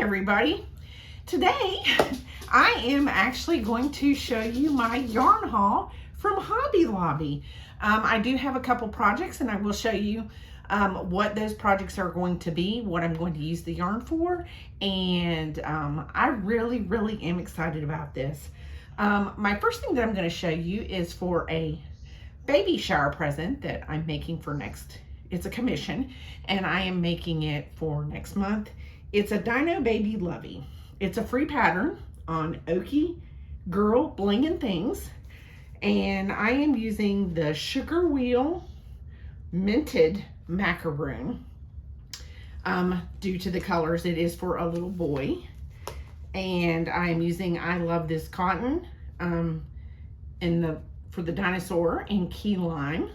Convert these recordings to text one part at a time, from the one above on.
everybody. Today I am actually going to show you my yarn haul from Hobby Lobby. I do have a couple projects and I will show you what those projects are going to be, what I'm going to use the yarn for, and I really am excited about this. My first thing that I'm going to show you is for a baby shower present that I'm making for next. It's a commission and I am making it for next month. It's a Dino Baby Lovey. It's a free pattern on Okie Girl Bling and Things. And I am using the Sugar Wheel Minted Macaroon. Due to the colors, it is for a little boy. And I am using I Love This Cotton for the dinosaur in key lime.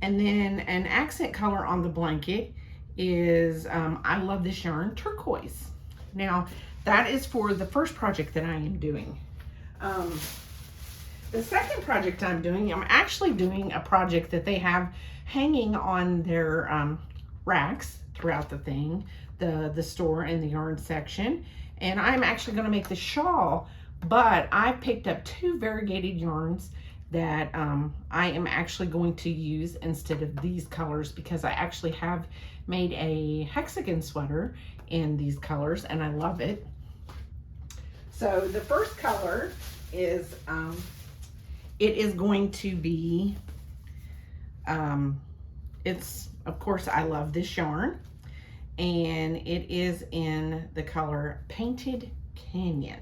And then an accent color on the blanket is I Love This Yarn Turquoise. Now that is for the first project that I am doing. The second project I'm actually doing a project that they have hanging on their racks throughout the thing, the store and the yarn section. And I'm actually going to make the shawl, but I picked up two variegated yarns that I am actually going to use instead of these colors, because I actually have made a hexagon sweater in these colors and I love it. So the first color is it is going to be it's, of course, I Love This Yarn, and it is in the color Painted Canyon.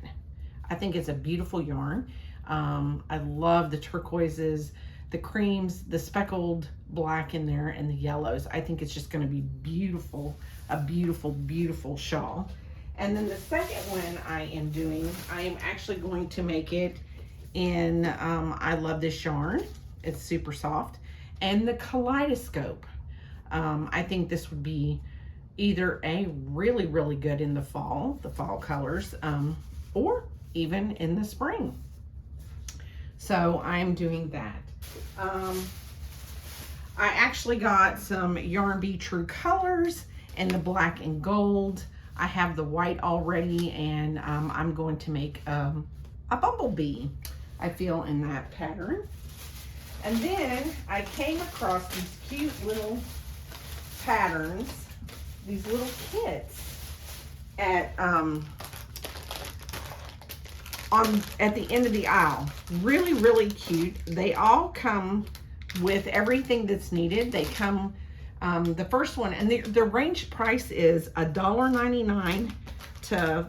I think it's a beautiful yarn. I love the turquoises, the creams, the speckled black in there, and the yellows. I think it's just going to be beautiful, a beautiful shawl. And then the second one I am actually going to make it in I Love This Yarn. It's super soft. And the Kaleidoscope. I think this would be either really good in the fall colors, or even in the spring. So I'm doing that. I actually got some Yarn Be True colors in the black and gold. I have the white already, and I'm going to make a bumblebee, I feel, in that pattern. And then I came across these cute little patterns, these little kits at the end of the aisle. Really cute. They all come with everything that's needed. They come, the first one, and the range price is $1.99 to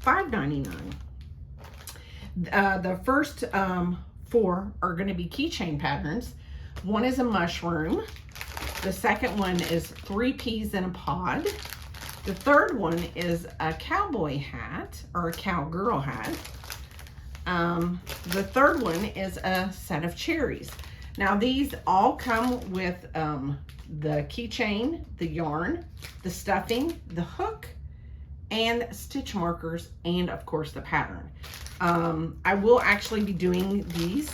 $5.99. The first four are going to be keychain patterns. One is a mushroom. The second one is 3 peas in a pod. The third one is a cowboy hat, or a cowgirl hat. The third one is a set of cherries. Now these all come with the keychain, the yarn, the stuffing, the hook, and stitch markers, and of course the pattern. I will actually be doing these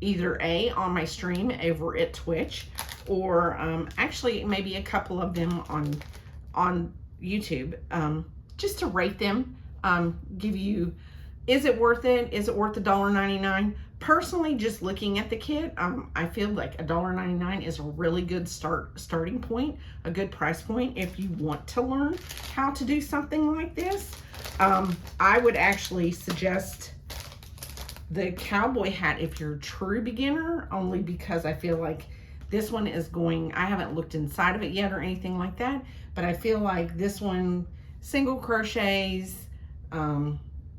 either on my stream over at Twitch, or actually maybe a couple of them on YouTube, just to rate them, give you, is it worth it? Is it worth $1.99? Personally, just looking at the kit, I feel like $1.99 is a really good starting point, a good price point if you want to learn how to do something like this. I would actually suggest the cowboy hat if you're a true beginner, only because I feel like this one is I haven't looked inside of it yet or anything like that, but I feel like this one, single crochets,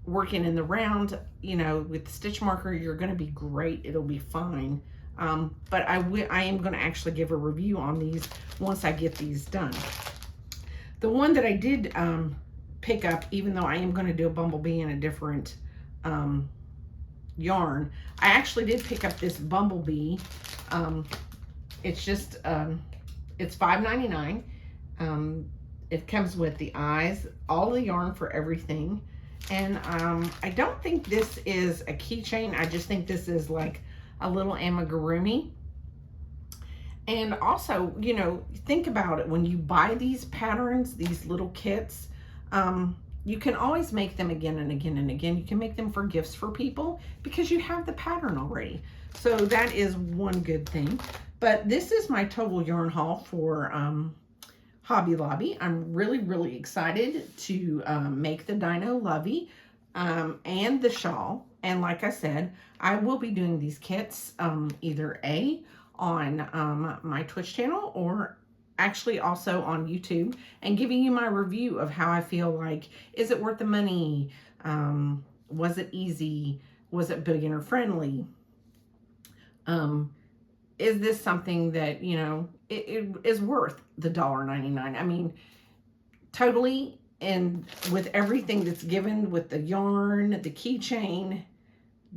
working in the round, you know, with the stitch marker, you're going to be great. It'll be fine. But I am going to actually give a review on these once I get these done. The one that I did pick up, even though I am going to do a bumblebee in a different yarn, I actually did pick up this bumblebee. It's just, it's $5.99. It comes with the eyes, all the yarn for everything. And I don't think this is a keychain. I just think this is like a little amigurumi. And also, you know, think about it. When you buy these patterns, these little kits, you can always make them again and again and again. You can make them for gifts for people because you have the pattern already. So that is one good thing. But this is my total yarn haul for Hobby Lobby. I'm really, really excited to make the Dino Lovey and the shawl. And like I said, I will be doing these kits either on my Twitch channel or actually also on YouTube, and giving you my review of how I feel like, is it worth the money? Was it easy? Was it beginner friendly? Is this something that, you know, it is worth the $1.99? I mean, totally. And with everything that's given, with the yarn, the keychain,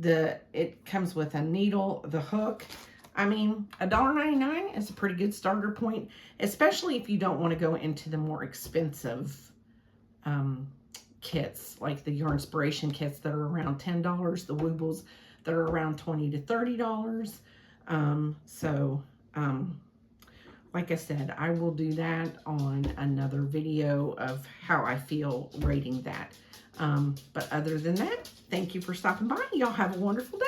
it comes with a needle, the hook. I mean, $1.99 is a pretty good starter point, especially if you don't want to go into the more expensive kits, like the Yarn Inspiration kits that are around $10, the Woobles that are around $20 to $30. Like I said, I will do that on another video of how I feel rating that. But other than that, thank you for stopping by. Y'all have a wonderful day.